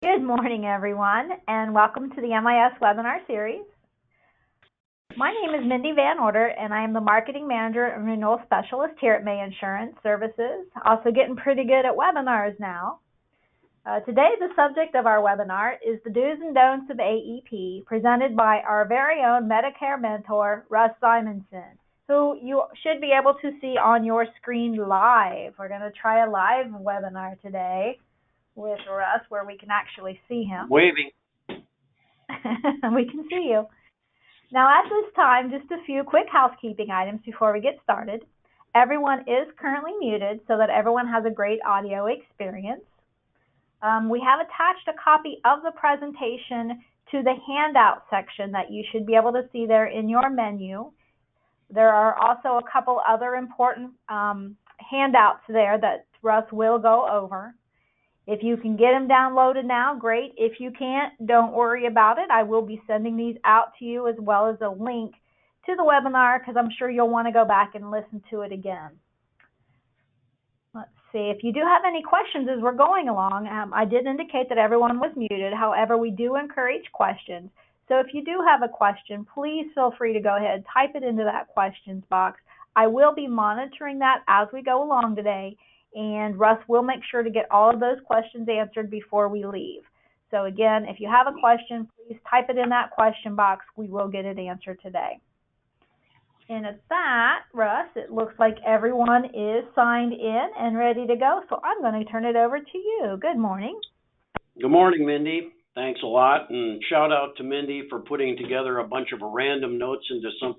Good morning, everyone, and welcome to the MIS webinar series. My name is Mindy Van Order, and I am the Marketing Manager and Renewal Specialist here at May Insurance Services. Also getting pretty good at webinars now. Today, the subject of our webinar is the do's and don'ts of AEP, presented by our very own Medicare mentor, Russ Simonson, who you should be able to see on your screen live. We're going to try a live webinar today with Russ where we can actually see him. Waving. We can see you. Now at this time, just a few quick housekeeping items before we get started. Everyone is currently muted so that everyone has a great audio experience. We have attached a copy of the presentation to the handout section that you should be able to see there in your menu. There are also a couple other important handouts there that Russ will go over. If you can get them downloaded now, great. If you can't, don't worry about it. I will be sending these out to you as well as a link to the webinar because I'm sure you'll want to go back and listen to it again. Let's see. If you do have any questions as we're going along, I did indicate that everyone was muted. However, we do encourage questions. So if you do have a question, please feel free to go ahead, type it into that questions box. I will be monitoring that as we go along today. And Russ will make sure to get all of those questions answered before we leave. So again, if you have a question, please type it in that question box. We will get it answered today. And at that, Russ, it looks like everyone is signed in and ready to go. So I'm going to turn it over to you. Good morning. Good morning, Mindy. Thanks a lot. And shout out to Mindy for putting together a bunch of random notes into some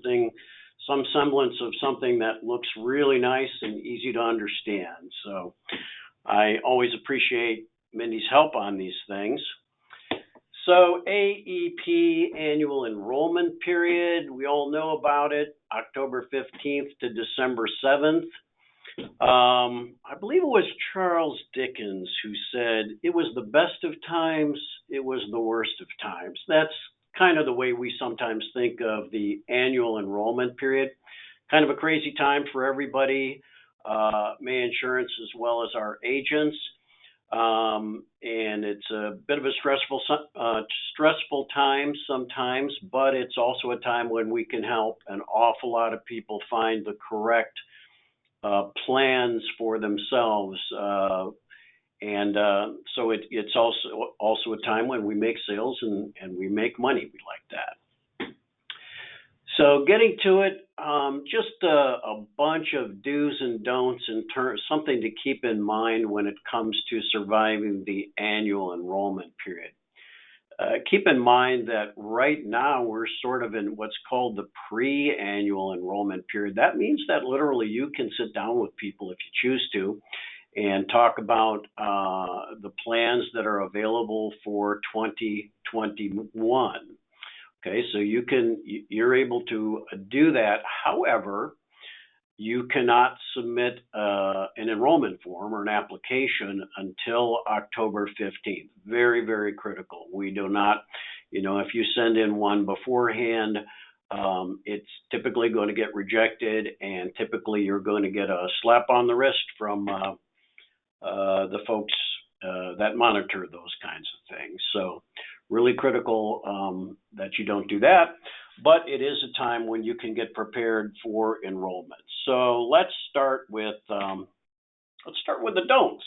semblance of something that looks really nice and easy to understand. So I always appreciate Mindy's help on these things. So AEP annual enrollment period, we all know about it, October 15th to December 7th. I believe it was Charles Dickens who said, "It was the best of times, it was the worst of times." That's kind of the way we sometimes think of the annual enrollment period. Kind of a crazy time for everybody, May Insurance as well as our agents. And it's a bit of a stressful time sometimes, but it's also a time when we can help an awful lot of people find the correct plans for themselves. So it's also a time when we make sales and we make money. We like that. So getting to it, just a bunch of do's and don'ts in terms, something to keep in mind when it comes to surviving the annual enrollment period. Keep in mind that right now we're sort of in what's called the pre-annual enrollment period. That means that literally you can sit down with people if you choose to and talk about the plans that are available for 2021. Okay, so you're able to do that. However, you cannot submit an enrollment form or an application until October 15th. Very, very critical. We do not, if you send in one beforehand, it's typically going to get rejected, and typically you're going to get a slap on the wrist from the folks that monitor those kinds of things. So really critical that you don't do that, but it is a time when you can get prepared for enrollment. So let's start with the don'ts.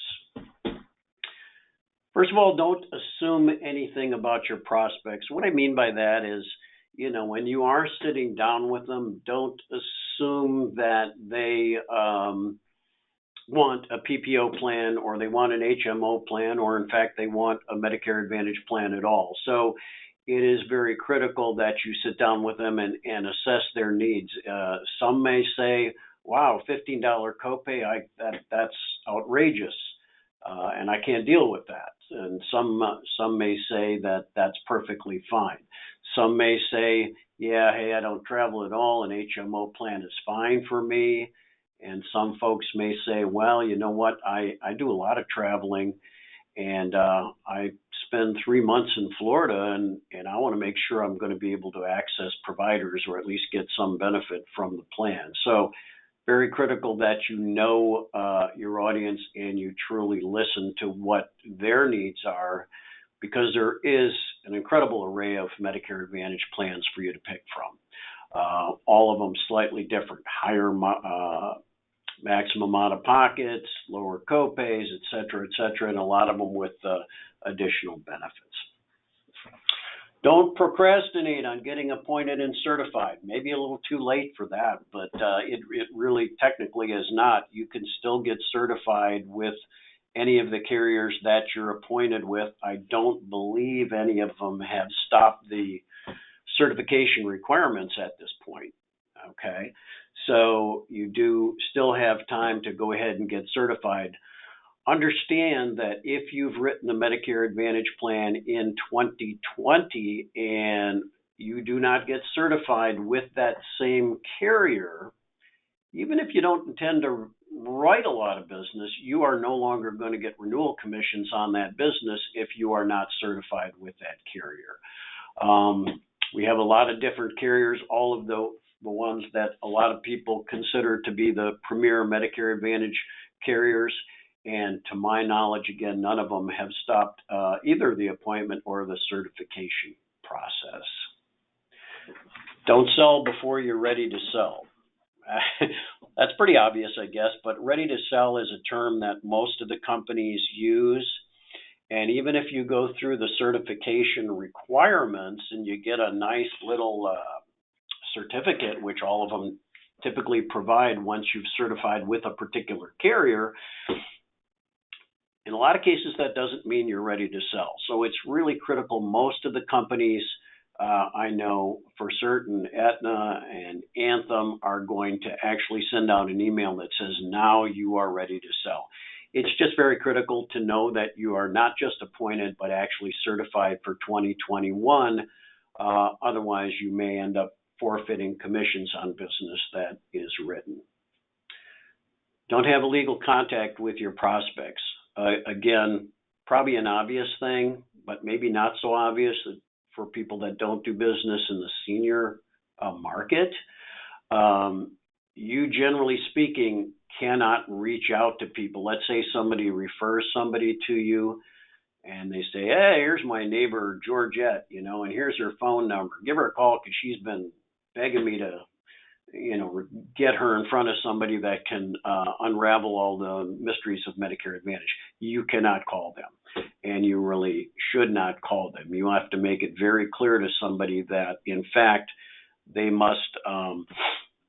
First of all, don't assume anything about your prospects. What I mean by that is, when you are sitting down with them, don't assume that they want a PPO plan or they want an HMO plan, or in fact they want a Medicare Advantage plan at all. So it is very critical that you sit down with them and assess their needs. Some may say, "Wow, $15 copay, that's outrageous, and I can't deal with that." And some may say that that's perfectly fine. Some may say, "Yeah, hey, I don't travel at all. An HMO plan is fine for me." And some folks may say, "Well, you know what, I do a lot of traveling, and I spend 3 months in Florida, and I want to make sure I'm going to be able to access providers or at least get some benefit from the plan." So very critical that you know your audience and you truly listen to what their needs are because there is an incredible array of Medicare Advantage plans for you to pick from. All of them slightly different, higher maximum out of pockets, lower copays, et cetera, and a lot of them with additional benefits. Don't procrastinate on getting appointed and certified. Maybe a little too late for that, but it really technically is not. You can still get certified with any of the carriers that you're appointed with. I don't believe any of them have stopped the certification requirements at this point. Okay, so you do still have time to go ahead and get certified. Understand that if you've written the Medicare Advantage plan in 2020 and you do not get certified with that same carrier, even if you don't intend to write a lot of business, you are no longer going to get renewal commissions on that business if you are not certified with that carrier. We have a lot of different carriers, all of the ones that a lot of people consider to be the premier Medicare Advantage carriers. And to my knowledge, again, none of them have stopped either the appointment or the certification process. Don't sell before you're ready to sell. That's pretty obvious, I guess, but ready to sell is a term that most of the companies use. And even if you go through the certification requirements and you get a nice little certificate, which all of them typically provide once you've certified with a particular carrier, in a lot of cases, that doesn't mean you're ready to sell. So it's really critical. Most of the companies I know for certain, Aetna and Anthem, are going to actually send out an email that says, now you are ready to sell. It's just very critical to know that you are not just appointed, but actually certified for 2021. Otherwise, you may end up forfeiting commissions on business that is written. Don't have illegal contact with your prospects. Again, probably an obvious thing, but maybe not so obvious for people that don't do business in the senior market. You, generally speaking, cannot reach out to people. Let's say somebody refers somebody to you and they say, hey, here's my neighbor, Georgette, and here's her phone number. Give her a call because she's been begging me to get her in front of somebody that can unravel all the mysteries of Medicare Advantage. You cannot call them, and you really should not call them. You have to make it very clear to somebody that, in fact, they must, the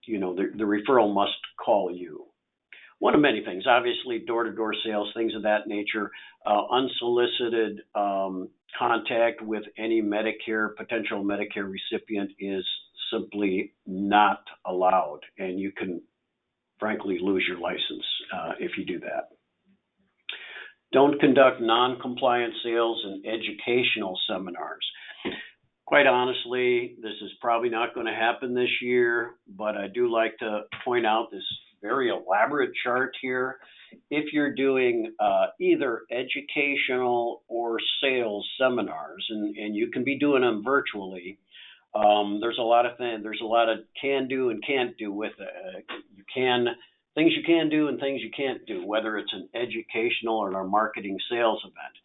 referral must call you. One of many things, obviously, door-to-door sales, things of that nature, unsolicited contact with any potential Medicare recipient is simply not allowed, and you can frankly lose your license if you do that. Don't conduct non-compliant sales and educational seminars. Quite honestly, this is probably not going to happen this year, but I do like to point out this very elaborate chart here. If you're doing either educational or sales seminars, and you can be doing them virtually, there's a lot of things. There's a lot of can do and can't do with it. Things you can do and things you can't do, whether it's an educational or a marketing sales event.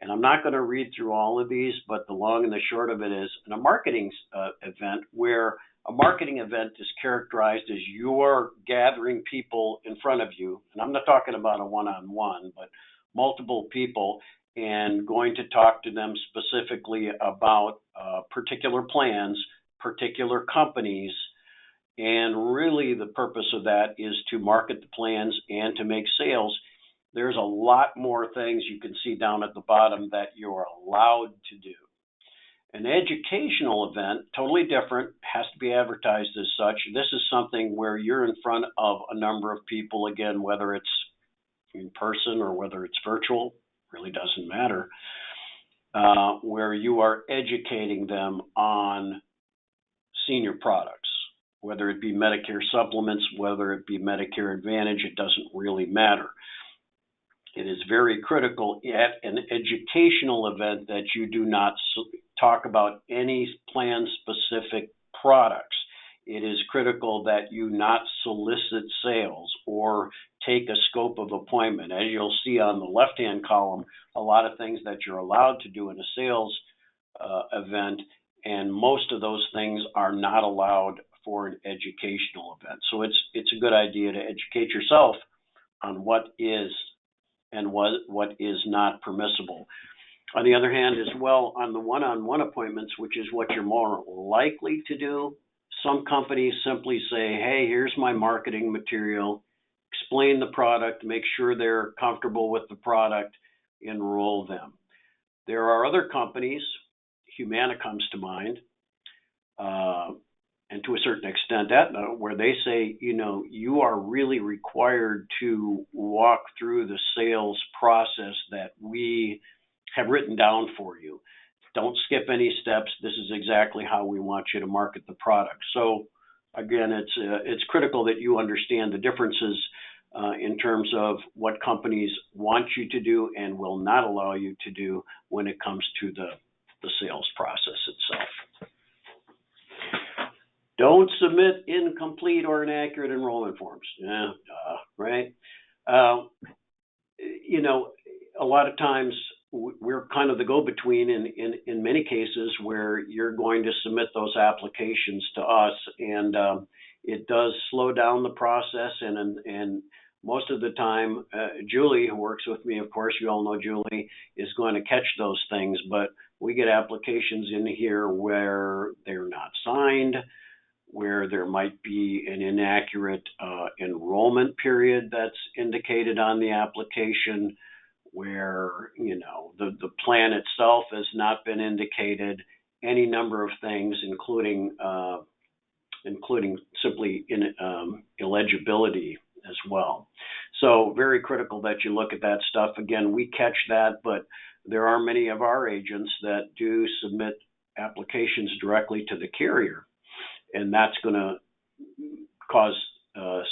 And I'm not going to read through all of these, but the long and the short of it is, in a marketing event, where a marketing event is characterized as you're gathering people in front of you, and I'm not talking about a one-on-one, but multiple people, and going to talk to them specifically about particular plans, particular companies, and really the purpose of that is to market the plans and to make sales. There's a lot more things you can see down at the bottom that you're allowed to do. An educational event, totally different, has to be advertised as such. This is something where you're in front of a number of people, again, whether it's in person or whether it's virtual, really doesn't matter, where you are educating them on senior products, whether it be Medicare supplements, whether it be Medicare Advantage, it doesn't really matter. It is very critical at an educational event that you do not talk about any plan-specific products. it is critical that you not solicit sales or take a scope of appointment. As you'll see on the left-hand column, a lot of things that you're allowed to do in a sales event, and most of those things are not allowed for an educational event. So it's a good idea to educate yourself on what is and what is not permissible. On the other hand, as well, on the one-on-one appointments, which is what you're more likely to do, some companies simply say, hey, here's my marketing material, explain the product, make sure they're comfortable with the product, enroll them. There are other companies, Humana comes to mind, and to a certain extent Aetna, where they say, you are really required to walk through the sales process that we have written down for you. Don't skip any steps. This is exactly how we want you to market the product. So again, it's critical that you understand the differences in terms of what companies want you to do and will not allow you to do when it comes to the sales process itself. Don't submit incomplete or inaccurate enrollment forms. Right? A lot of times we're kind of the go-between in many cases where you're going to submit those applications to us, and it does slow down the process. And most of the time, Julie, who works with me, of course, you all know Julie, is going to catch those things. But we get applications in here where they're not signed, where there might be an inaccurate enrollment period that's indicated on the application, where the plan itself has not been indicated, any number of things, including simply illegibility as well. So very critical that you look at that stuff. Again, we catch that, but there are many of our agents that do submit applications directly to the carrier, and that's going to cause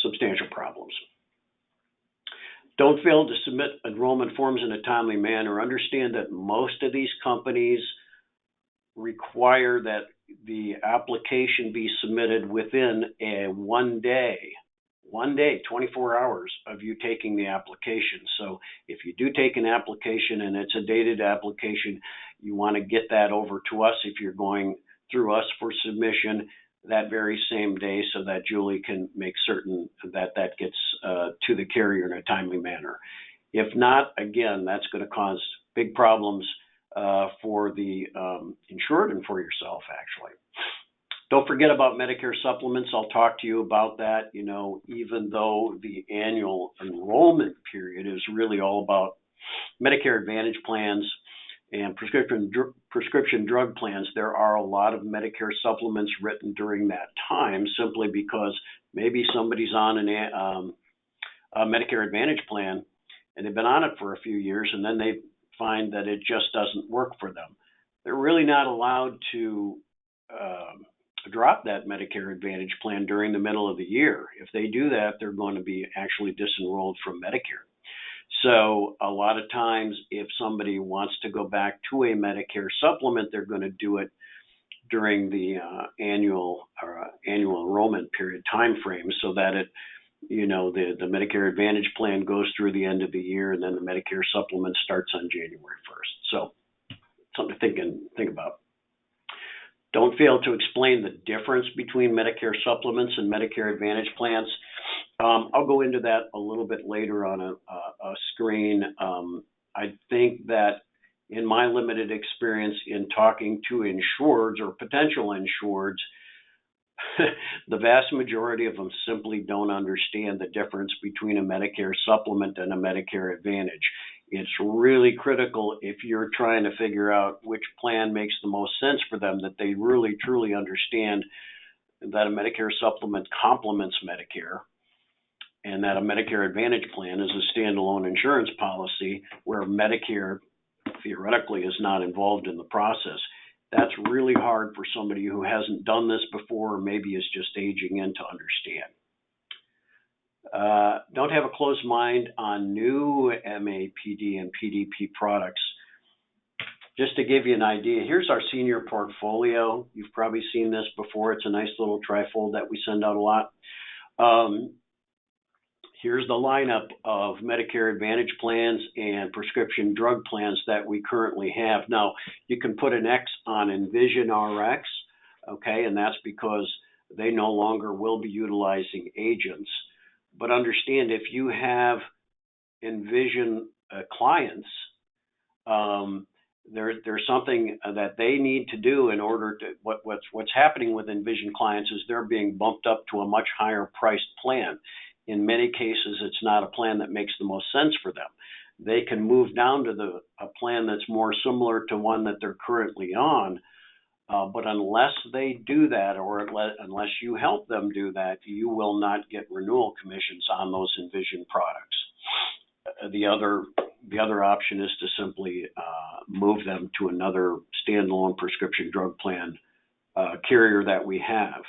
substantial problems. Don't fail to submit enrollment forms in a timely manner. Understand that most of these companies require that the application be submitted within one day, 24 hours of you taking the application. So if you do take an application and it's a dated application, you want to get that over to us if you're going through us for submission that very same day, so that Julie can make certain that that gets to the carrier in a timely manner. If not, again, that's going to cause big problems for the insured and for yourself, actually. Don't forget about Medicare supplements. I'll talk to you about that. Even though the annual enrollment period is really all about Medicare Advantage plans and prescription drug plans, there are a lot of Medicare supplements written during that time, simply because maybe somebody's on a Medicare Advantage plan and they've been on it for a few years, and then they find that it just doesn't work for them. They're really not allowed to drop that Medicare Advantage plan during the middle of the year. If they do that, they're going to be actually disenrolled from Medicare. So a lot of times, if somebody wants to go back to a Medicare supplement, they're going to do it during the annual enrollment period time frame, so that the Medicare Advantage plan goes through the end of the year, and then the Medicare supplement starts on January 1st. So something to think about. Don't fail to explain the difference between Medicare supplements and Medicare Advantage plans. I'll go into that a little bit later on a screen. I think that in my limited experience in talking to insureds or potential insureds, the vast majority of them simply don't understand the difference between a Medicare supplement and a Medicare Advantage. It's really critical, if you're trying to figure out which plan makes the most sense for them, that they really truly understand that a Medicare supplement complements Medicare, and that a Medicare Advantage plan is a standalone insurance policy where Medicare theoretically is not involved in the process. That's really hard for somebody who hasn't done this before, or maybe is just aging in, to understand. Don't have a closed mind on new MAPD and PDP products. Just to give you an idea, here's our senior portfolio. You've probably seen this before. It's a nice little trifold that we send out a lot. Here's the lineup of Medicare Advantage plans and prescription drug plans that we currently have. Now, you can put an X on Envision RX, okay, and that's because they no longer will be utilizing agents. But understand, if you have Envision clients, there's something that they need to do in order to, what's happening with Envision clients is they're being bumped up to a much higher priced plan. In many cases, it's not a plan that makes the most sense for them. They can move down to a plan that's more similar to one that they're currently on, but unless they do that, or unless you help them do that, you will not get renewal commissions on those Envision products. The other option is to simply move them to another standalone prescription drug plan carrier that we have.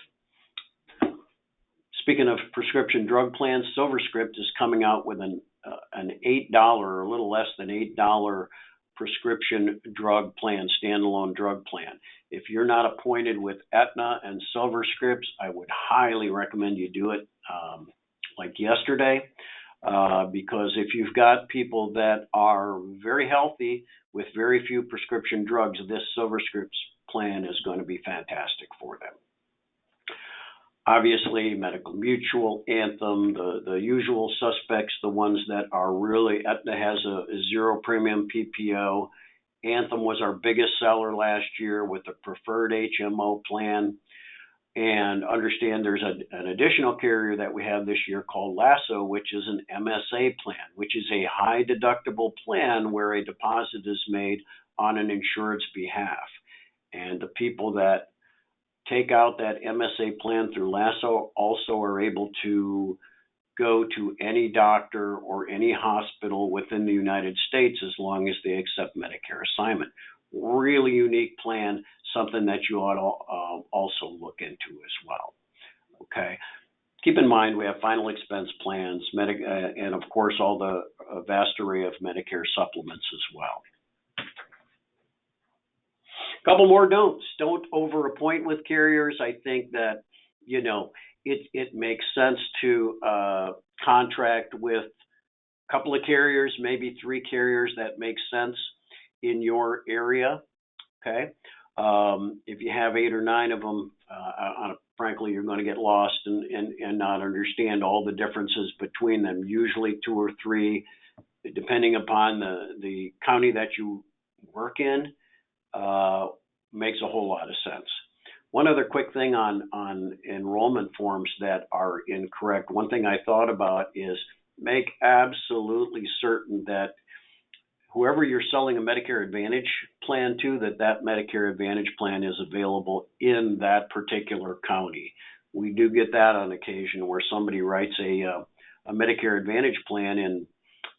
Speaking of prescription drug plans, SilverScript is coming out with an $8 or a little less than $8 prescription drug plan, standalone drug plan. If you're not appointed with Aetna and SilverScript, I would highly recommend you do it like yesterday, because if you've got people that are very healthy with very few prescription drugs, this SilverScript plan is going to be fantastic for them. Obviously, Medical Mutual, Anthem, the usual suspects, the ones that are really, Aetna has a zero premium PPO. Anthem was our biggest seller last year with the preferred HMO plan. And understand there's an additional carrier that we have this year called Lasso, which is an MSA plan, which is a high deductible plan where a deposit is made on an insured's behalf. And the people that take out that MSA plan through Lasso also are able to go to any doctor or any hospital within the United States as long as they accept Medicare assignment. Really unique plan, something that you ought to also look into as well. Okay. Keep in mind we have final expense plans, and of course all the vast array of Medicare supplements as well. Couple more don'ts. Don't over-appoint with carriers. I think that, it makes sense to contract with a couple of carriers, maybe 3 carriers that make sense in your area, okay? If you have 8 or 9 of them, frankly, you're going to get lost and not understand all the differences between them. Usually 2 or 3, depending upon the county that you work in, makes a whole lot of sense. One other quick thing on enrollment forms that are incorrect. One thing I thought about is make absolutely certain that whoever you're selling a Medicare Advantage plan to, that Medicare Advantage plan is available in that particular county. We do get that on occasion where somebody writes a Medicare Advantage plan in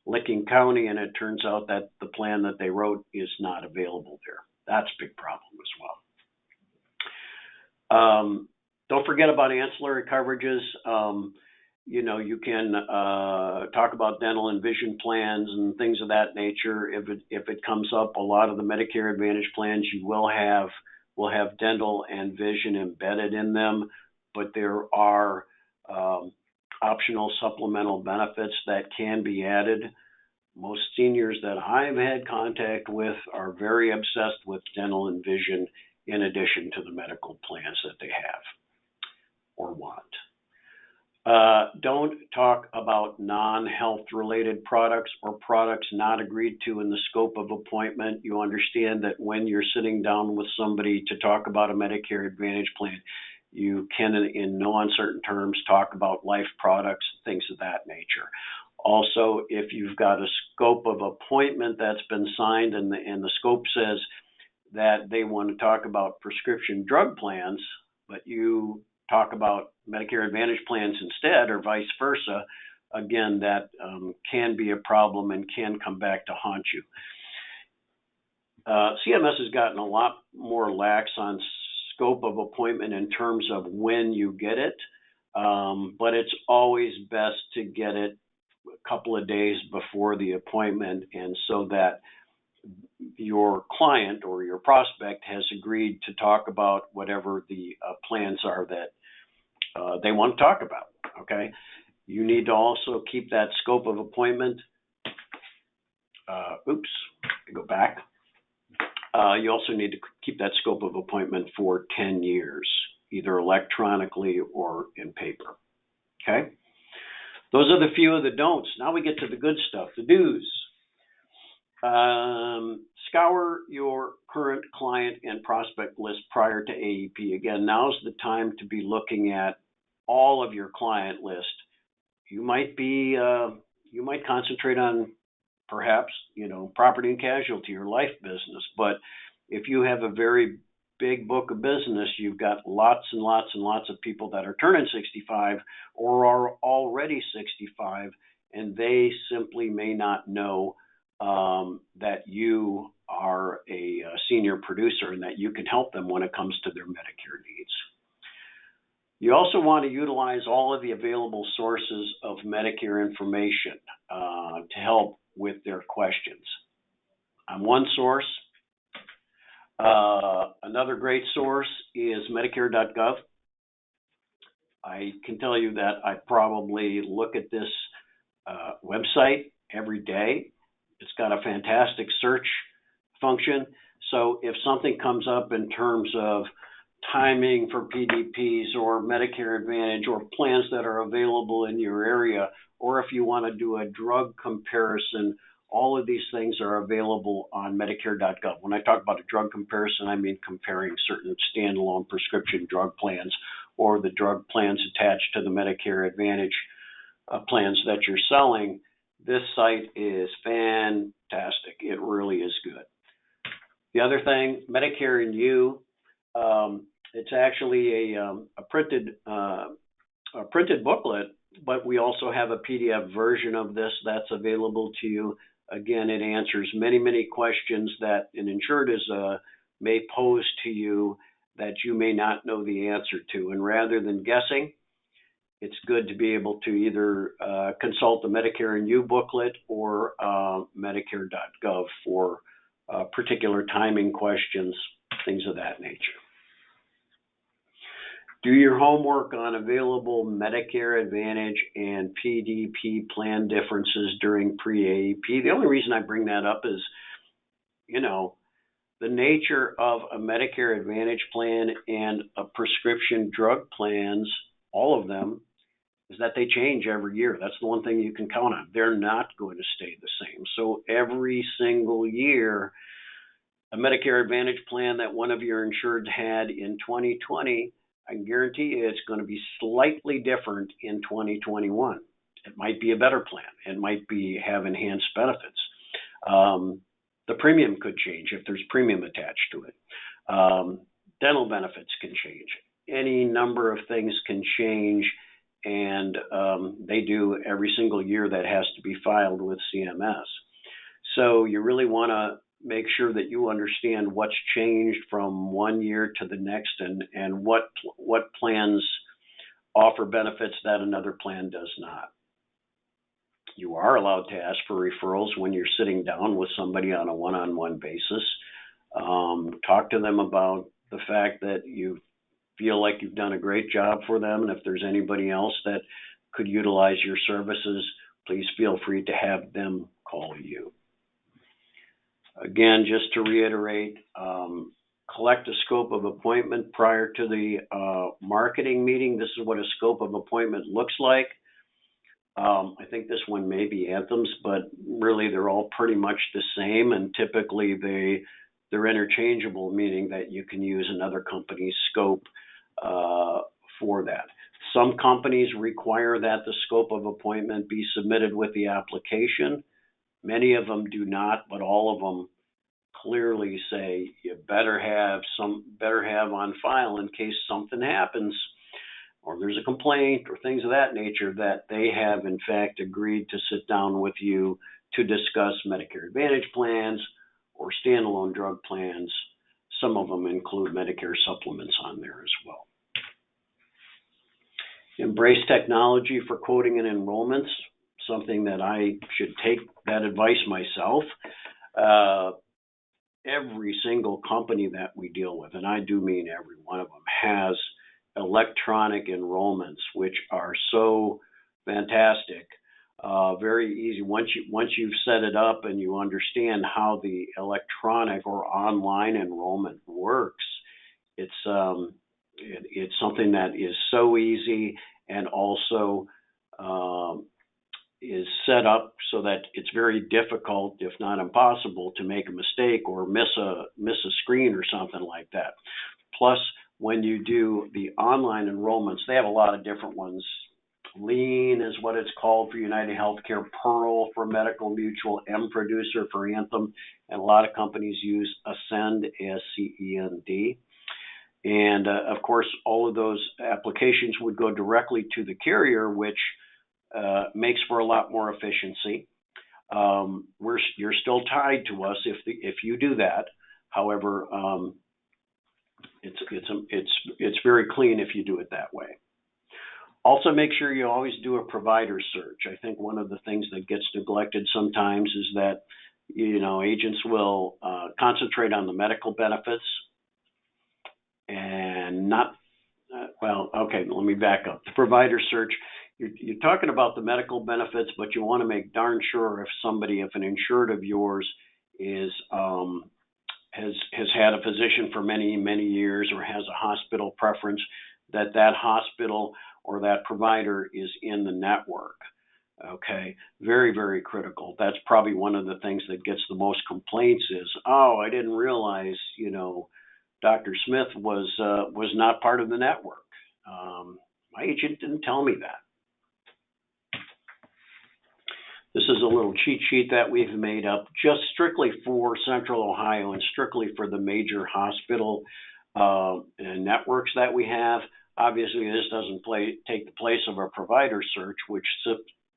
Licking County and it turns out that the plan that they wrote is not available there. That's a big problem as well. Don't forget about ancillary coverages. You can talk about dental and vision plans and things of that nature. If it comes up, a lot of the Medicare Advantage plans you will have dental and vision embedded in them, but there are optional supplemental benefits that can be added. Most seniors that I've had contact with are very obsessed with dental and vision in addition to the medical plans that they have or want. Don't talk about non-health related products or products not agreed to in the scope of appointment. You understand that when you're sitting down with somebody to talk about a Medicare Advantage plan, you can, in no uncertain terms, talk about life products, things of that nature. Also, if you've got a scope of appointment that's been signed and the scope says that they want to talk about prescription drug plans, but you talk about Medicare Advantage plans instead or vice versa, again, that can be a problem and can come back to haunt you. CMS has gotten a lot more lax on scope of appointment in terms of when you get it, but it's always best to get it a couple of days before the appointment, and so that your client or your prospect has agreed to talk about whatever the plans are that they want to talk about, okay? You need to also keep that scope of appointment. Go back. You also need to keep that scope of appointment for 10 years, either electronically or in paper, okay? Those are the few of the don'ts. Now we get to the good stuff, the do's. Scour your current client and prospect list prior to AEP. Again, now's the time to be looking at all of your client list. You might concentrate on perhaps, property and casualty or life business, but if you have a very big book of business, you've got lots and lots and lots of people that are turning 65 or are already 65, and they simply may not know that you are a senior producer and that you can help them when it comes to their Medicare needs. You also want to utilize all of the available sources of Medicare information to help with their questions. On one source, another great source is Medicare.gov. I can tell you that I probably look at this website every day. It's got a fantastic search function. So if something comes up in terms of timing for PDPs or Medicare Advantage or plans that are available in your area, or if you want to do a drug comparison, all of these things are available on Medicare.gov. When I talk about a drug comparison, I mean comparing certain standalone prescription drug plans or the drug plans attached to the Medicare Advantage plans that you're selling. This site is fantastic. It really is good. The other thing, Medicare and You, it's actually a printed booklet, but we also have a PDF version of this that's available to you. Again, it answers many, many questions that an insured may pose to you that you may not know the answer to. And rather than guessing, it's good to be able to either consult the Medicare and You booklet or Medicare.gov for particular timing questions, things of that nature. Do your homework on available Medicare Advantage and PDP plan differences during pre-AEP. The only reason I bring that up is, the nature of a Medicare Advantage plan and a prescription drug plans, all of them, is that they change every year. That's the one thing you can count on. They're not going to stay the same. So every single year, a Medicare Advantage plan that one of your insureds had in 2020, I can guarantee you it's going to be slightly different in 2021. It might be a better plan. It might have enhanced benefits. The premium could change if there's premium attached to it. Dental benefits can change. Any number of things can change, and they do every single year. That has to be filed with CMS. So you really want to make sure that you understand what's changed from one year to the next and what plans offer benefits that another plan does not. You are allowed to ask for referrals when you're sitting down with somebody on a one-on-one basis. Talk to them about the fact that you feel like you've done a great job for them, and if there's anybody else that could utilize your services, please feel free to have them call you. Again, just to reiterate, collect a scope of appointment prior to the marketing meeting. This is what a scope of appointment looks like. I think this one may be Anthem's, but really they're all pretty much the same, and typically they're interchangeable, meaning that you can use another company's scope for that. Some companies require that the scope of appointment be submitted with the application. Many of them do not, but all of them clearly say you better have on file in case something happens or there's a complaint or things of that nature, that they have in fact agreed to sit down with you to discuss Medicare Advantage plans or standalone drug plans. Some of them include Medicare supplements on there as well. Embrace technology for quoting and enrollments, something that I should take that advice myself. every single company that we deal with, and I do mean every one of them, has electronic enrollments, which are so fantastic. Very easy. Once you've set it up and you understand how the electronic or online enrollment works, it's something that is so easy, and also is set up so that it's very difficult, if not impossible, to make a mistake or miss a screen or something like that. Plus, when you do the online enrollments, they have a lot of different ones. Lean is what it's called for United Healthcare, Pearl for Medical Mutual, M-Producer for Anthem, and a lot of companies use Ascend, ASCEND. And of course, all of those applications would go directly to the carrier, which makes for a lot more efficiency. You're still tied to us if you do that. However, it's very clean if you do it that way. Also, make sure you always do a provider search. I think one of the things that gets neglected sometimes is that agents will concentrate on the medical benefits and not. Okay, let me back up. The provider search. You're talking about the medical benefits, but you want to make darn sure if an insured of yours is has had a physician for many years or has a hospital preference, that hospital or that provider is in the network. Okay, very, very critical. That's probably one of the things that gets the most complaints is, I didn't realize, Dr. Smith was not part of the network. My agent didn't tell me that. This is a little cheat sheet that we've made up just strictly for Central Ohio and strictly for the major hospital networks that we have. Obviously, this doesn't take the place of a provider search, which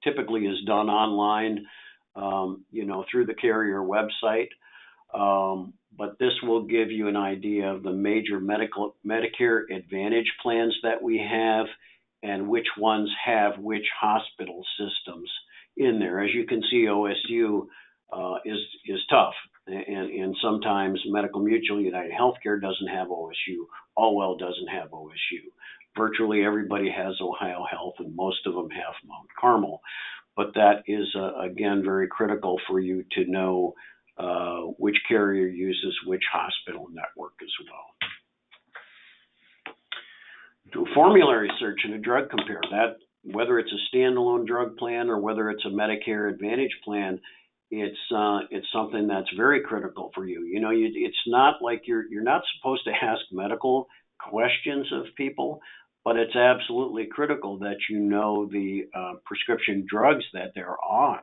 typically is done online, through the carrier website. But this will give you an idea of the major Medicare Advantage plans that we have and which ones have which hospital systems in there. As you can see, OSU is tough, and sometimes Medical Mutual, United Healthcare doesn't have OSU. Allwell doesn't have OSU. Virtually everybody has Ohio Health, and most of them have Mount Carmel. But that is, again, very critical for you to know which carrier uses which hospital network as well. Do a formulary search and a drug compare. That, whether it's a standalone drug plan or whether it's a Medicare Advantage plan, it's something that's very critical for you. It's not like you're not supposed to ask medical questions of people, but it's absolutely critical that you know the prescription drugs that they're on.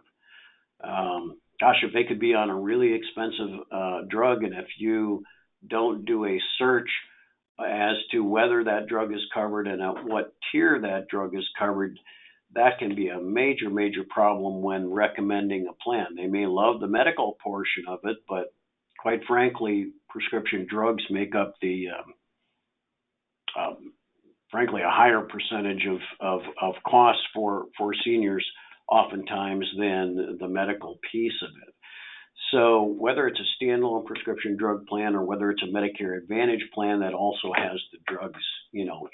If they could be on a really expensive drug, and if you don't do a search as to whether that drug is covered and at what tier that drug is covered, that can be a major, major problem when recommending a plan. They may love the medical portion of it, but quite frankly, prescription drugs make up the, frankly, a higher percentage of costs for seniors oftentimes than the medical piece of it. So whether it's a standalone prescription drug plan or whether it's a Medicare Advantage plan that also has the drugs,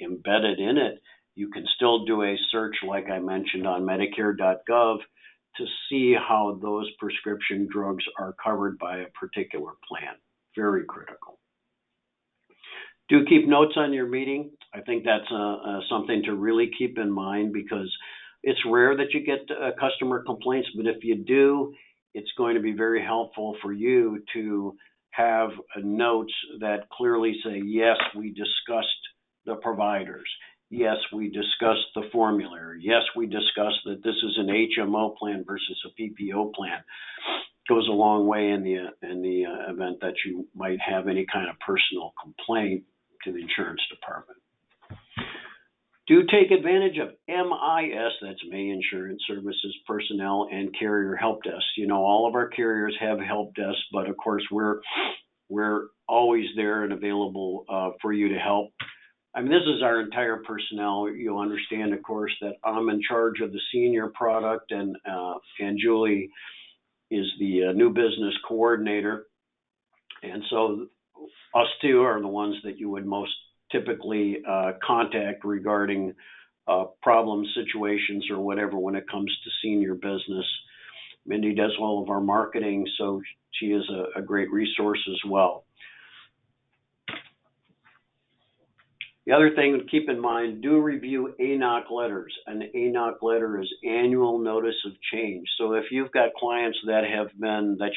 embedded in it, you can still do a search, like I mentioned, on Medicare.gov to see how those prescription drugs are covered by a particular plan. Very critical. Do keep notes on your meeting. I think that's something to really keep in mind, because it's rare that you get customer complaints, but if you do, it's going to be very helpful for you to have notes that clearly say, yes, we discussed the providers. Yes, we discussed the formulary. Yes, we discussed that this is an HMO plan versus a PPO plan. It goes a long way in the event that you might have any kind of personal complaint to the insurance department. Do take advantage of MIS, that's May Insurance Services Personnel and Carrier Help Desk. All of our carriers have help desks, but of course we're always there and available for you to help. This is our entire personnel. You'll understand, of course, that I'm in charge of the senior product, and Julie is the new business coordinator. And so us two are the ones that you would most typically contact regarding problem situations or whatever when it comes to senior business. Mindy does all of our marketing, so she is a great resource as well. The other thing to keep in mind, do review ANOC letters. An ANOC letter is annual notice of change. So if you've got clients that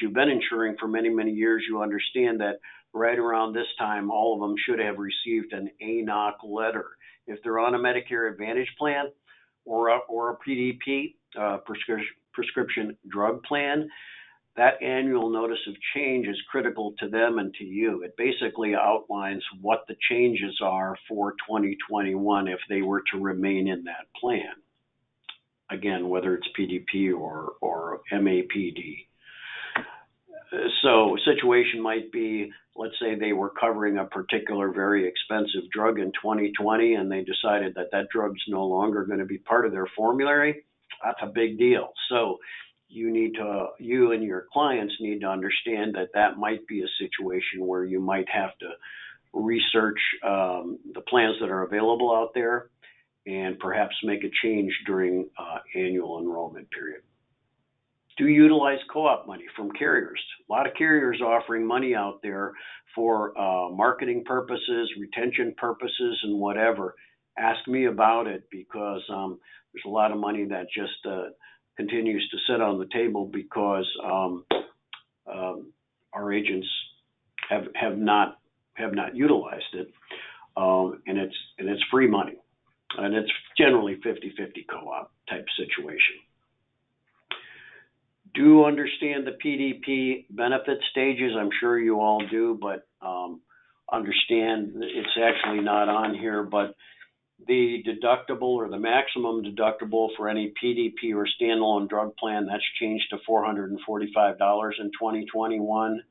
you've been insuring for many, many years, you understand that right around this time, all of them should have received an ANOC letter. If they're on a Medicare Advantage plan or a PDP, prescription drug plan, that annual notice of change is critical to them and to you. It basically outlines what the changes are for 2021 if they were to remain in that plan. Again, whether it's PDP or MAPD. So a situation might be, let's say they were covering a particular very expensive drug in 2020 and they decided that that drug's no longer going to be part of their formulary. That's a big deal. So you and your clients need to understand that that might be a situation where you might have to research the plans that are available out there and perhaps make a change during annual enrollment period. Do utilize co-op money from carriers. A lot of carriers offering money out there for marketing purposes, retention purposes, and whatever. Ask me about it because there's a lot of money that just continues to sit on the table because our agents have not utilized it, and it's free money, and it's generally 50-50 co-op type situation. Do understand the PDP benefit stages. I'm sure you all do, but understand it's actually not on here, but the deductible or the maximum deductible for any PDP or standalone drug plan, that's changed to $445 in 2021.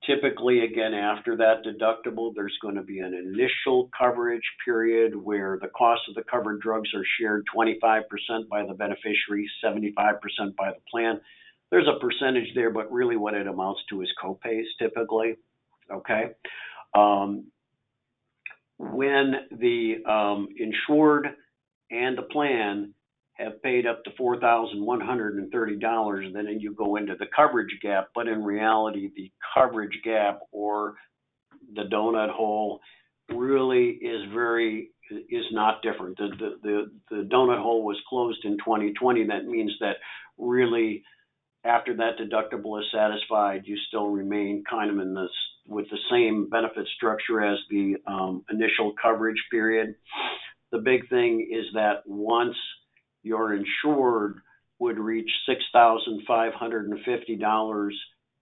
Typically, again, after that deductible, there's going to be an initial coverage period where the cost of the covered drugs are shared 25% by the beneficiary, 75% by the plan. There's a percentage there, but really what it amounts to is copays typically, okay? When the insured and the plan have paid up to $4,130, then you go into the coverage gap. But in reality, the coverage gap or the donut hole really is not different. The donut hole was closed in 2020. That means that really after that deductible is satisfied, you still remain kind of in this with the same benefit structure as the initial coverage period. The big thing is that once your insured would reach $6,550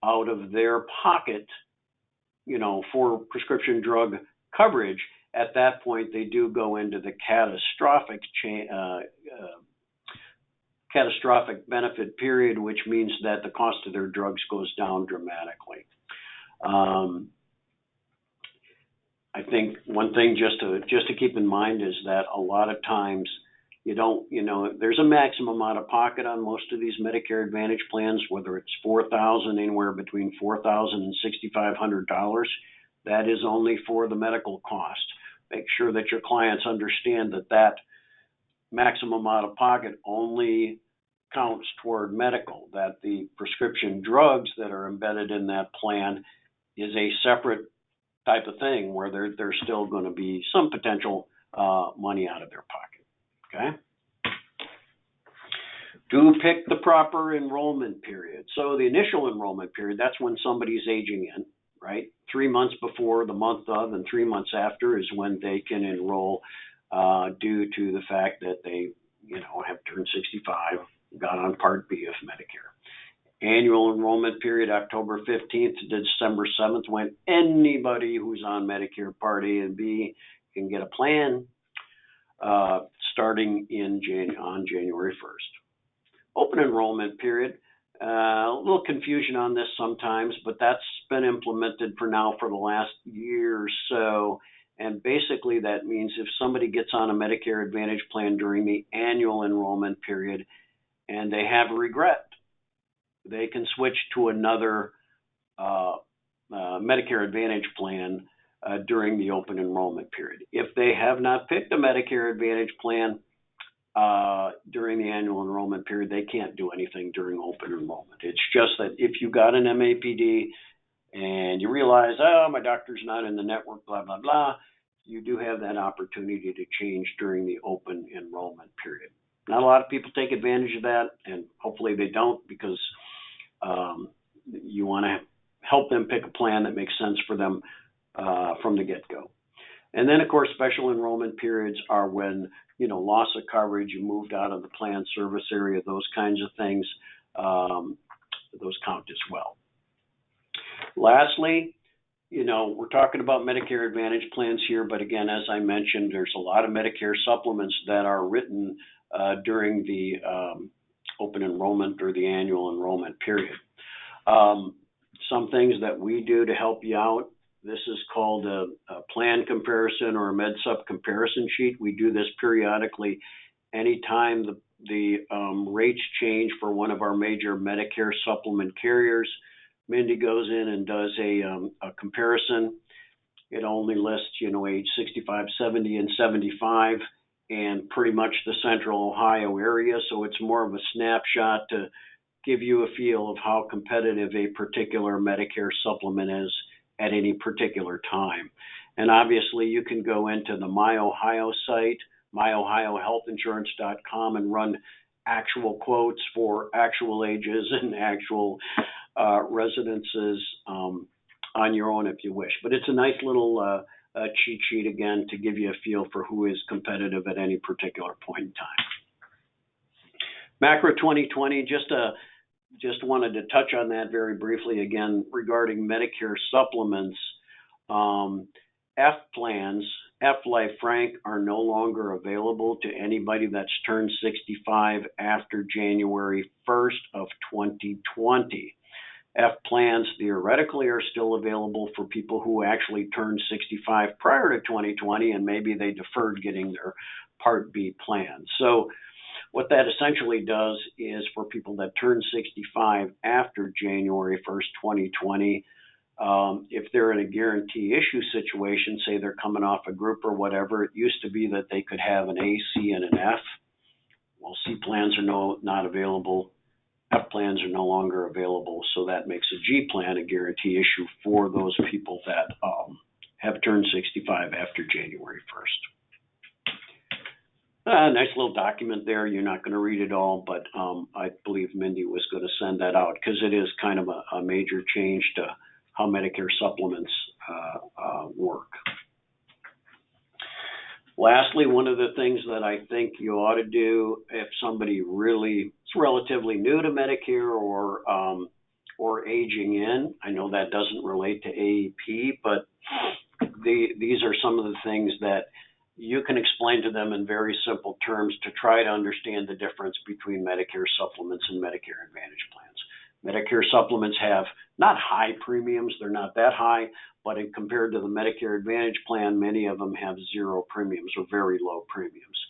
out of their pocket, for prescription drug coverage, at that point they do go into the catastrophic benefit period, which means that the cost of their drugs goes down dramatically. I think one thing just to keep in mind is that a lot of times there's a maximum out of pocket on most of these Medicare Advantage plans, whether it's $4,000, anywhere between $4,000 and $6,500. That is only for the medical cost. Make sure that your clients understand that maximum out of pocket only counts toward medical, that the prescription drugs that are embedded in that plan is a separate type of thing where there's still going to be some potential money out of their pocket. Okay. Do pick the proper enrollment period. So the initial enrollment period, that's when somebody's aging in, right? 3 months before, the month of, and 3 months after is when they can enroll due to the fact that they, have turned 65, got on Part B of Medicare. Annual enrollment period, October 15th to December 7th, when anybody who's on Medicare Part A and B can get a plan starting on January 1st. Open enrollment period, a little confusion on this sometimes, but that's been implemented for the last year or so. And basically that means if somebody gets on a Medicare Advantage plan during the annual enrollment period and they have regret, they can switch to another Medicare Advantage plan during the open enrollment period. If they have not picked a Medicare Advantage plan during the annual enrollment period, they can't do anything during open enrollment. It's just that if you got an MAPD and you realize, oh, my doctor's not in the network, blah, blah, blah, you do have that opportunity to change during the open enrollment period. Not a lot of people take advantage of that, and hopefully they don't, because you want to help them pick a plan that makes sense for them from the get-go. And then, of course, special enrollment periods are when, loss of coverage, you moved out of the plan service area, those kinds of things, those count as well. Lastly, we're talking about Medicare Advantage plans here, but again, as I mentioned, there's a lot of Medicare supplements that are written during the open enrollment or the annual enrollment period. Some things that we do to help you out, this is called a plan comparison or a MedSup comparison sheet. We do this periodically anytime the rates change for one of our major Medicare supplement carriers. Mindy goes in and does a comparison. It only lists, age 65, 70, and 75, and pretty much the central Ohio area. So it's more of a snapshot to give you a feel of how competitive a particular Medicare supplement is at any particular time. And obviously you can go into the My Ohio site, myohiohealthinsurance.com, and run actual quotes for actual ages and actual residences on your own if you wish. But it's a nice little cheat sheet, again, to give you a feel for who is competitive at any particular point in time. Macro 2020, just wanted to touch on that very briefly again regarding Medicare supplements. F plans, F Life Frank, are no longer available to anybody that's turned 65 after January 1st of 2020. F plans theoretically are still available for people who actually turned 65 prior to 2020, and maybe they deferred getting their Part B plan. So what that essentially does is for people that turn 65 after January 1st, 2020, if they're in a guarantee issue situation, say they're coming off a group or whatever, it used to be that they could have an A, C, and an F. Well, C plans are not available. F plans are no longer available, so that makes a G plan a guarantee issue for those people that have turned 65 after January 1st. Nice little document there. You're not going to read it all, but I believe Mindy was going to send that out because it is kind of a major change to how Medicare supplements work. Lastly, one of the things that I think you ought to do if somebody really is relatively new to Medicare or aging in, I know that doesn't relate to AEP, but these are some of the things that you can explain to them in very simple terms to try to understand the difference between Medicare supplements and Medicare Advantage plans. Medicare supplements have not high premiums, they're not that high, but compared to the Medicare Advantage plan, many of them have zero premiums or very low premiums.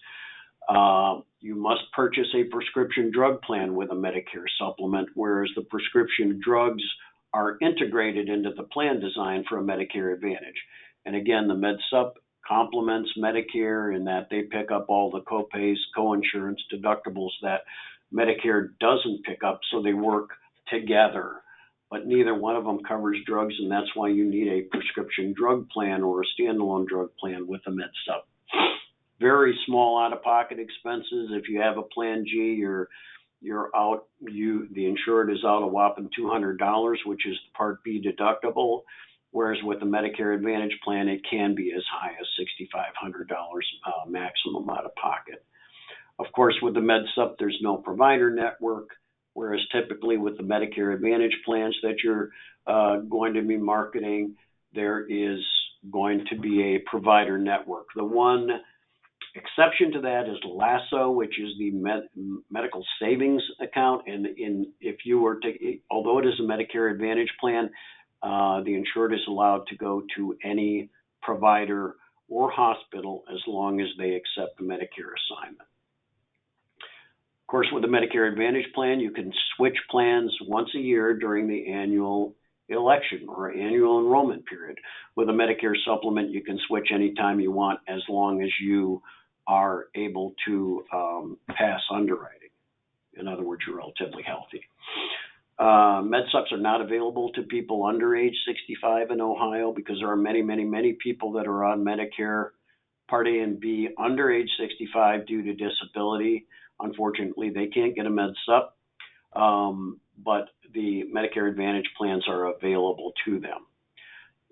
You must purchase a prescription drug plan with a Medicare supplement, whereas the prescription drugs are integrated into the plan design for a Medicare Advantage. And again, the MedSup complements Medicare in that they pick up all the copays, coinsurance, deductibles that Medicare doesn't pick up, so they work together. But neither one of them covers drugs, and that's why you need a prescription drug plan or a standalone drug plan with a MedSup. Very small out-of-pocket expenses. If you have a Plan G, the insured is out a whopping $200, which is the Part B deductible. Whereas with the Medicare Advantage plan, it can be as high as $6,500 maximum out of pocket. Of course, with the MedSup, there's no provider network, whereas typically with the Medicare Advantage plans that you're going to be marketing, there is going to be a provider network. The one exception to that is LASSO, which is the medical savings account. And if you were to, although it is a Medicare Advantage plan, the insured is allowed to go to any provider or hospital as long as they accept the Medicare assignment. Of course, with the Medicare Advantage plan, you can switch plans once a year during the annual election or annual enrollment period. With a Medicare supplement, you can switch anytime you want as long as you are able to pass underwriting. In other words, you're relatively healthy. MedSups are not available to people under age 65 in Ohio because there are many, many, many people that are on Medicare Part A and B under age 65 due to disability. Unfortunately, they can't get a MedSup, but the Medicare Advantage plans are available to them.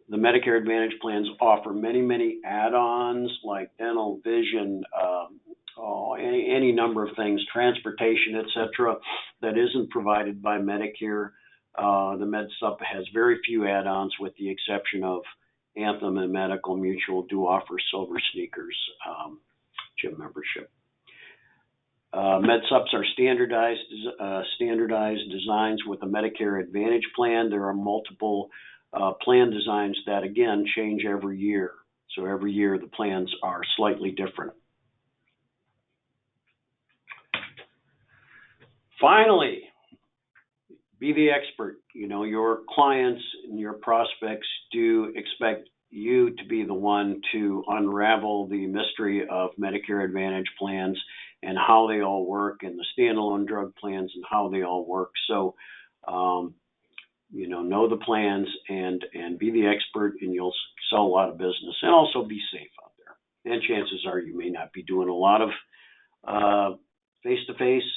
The Medicare Advantage plans offer many, many add-ons like dental, vision, any number of things, transportation, etc., that isn't provided by Medicare. The MedSup has very few add-ons with the exception of Anthem and Medical Mutual do offer Silver Sneakers gym membership. MedSups are standardized designs with a Medicare Advantage plan. There are multiple plan designs that, again, change every year. So every year the plans are slightly different. Finally, be the expert. You know, your clients and your prospects do expect you to be the one to unravel the mystery of Medicare Advantage plans and how they all work, and the standalone drug plans and how they all work. So, you know the plans and be the expert, and you'll sell a lot of business, and also be safe out there. And chances are you may not be doing a lot of face-to-face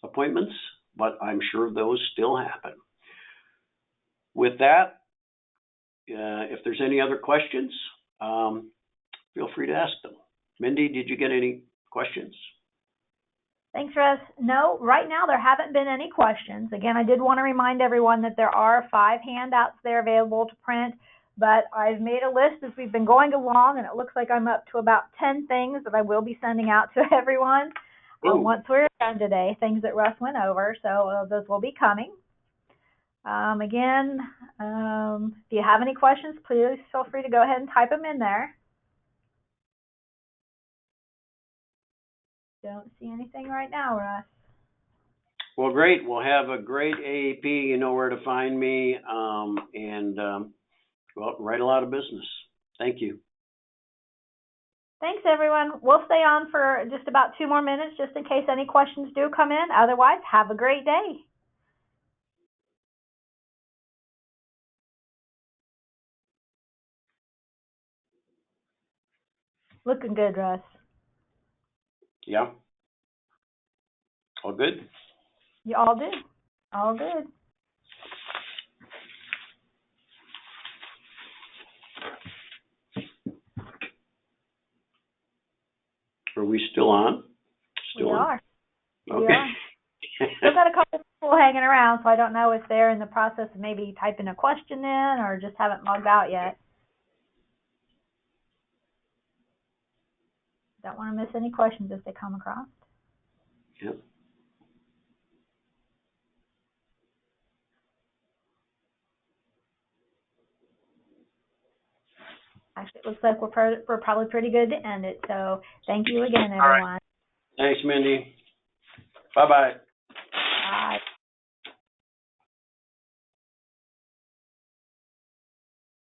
appointments, but I'm sure those still happen. With that, if there's any other questions, feel free to ask them. Mindy, did you get any questions? Thanks, Russ. No, right now there haven't been any questions. Again, I did want to remind everyone that there are 5 handouts there available to print, but I've made a list as we've been going along, and it looks like I'm up to about 10 things that I will be sending out to everyone once we're done today, things that Russ went over, so those will be coming. Again, if you have any questions, please feel free to go ahead and type them in there. Don't see anything right now, Russ. Well, great. We'll have a great AEP. You know where to find me, and go out and write a lot of business. Thank you. Thanks, everyone. We'll stay on for just about 2 more minutes just in case any questions do come in. Otherwise, have a great day. Looking good, Russ. Yeah. All good? You all do. All good. Are we still on? We are. Okay. We are. Still got a couple people hanging around, so I don't know if they're in the process of maybe typing a question in or just haven't logged out yet. Don't want to miss any questions if they come across. Yep. Actually, it looks like we're probably pretty good to end it. So thank you again, everyone. All right. Thanks, Mindy. Bye-bye.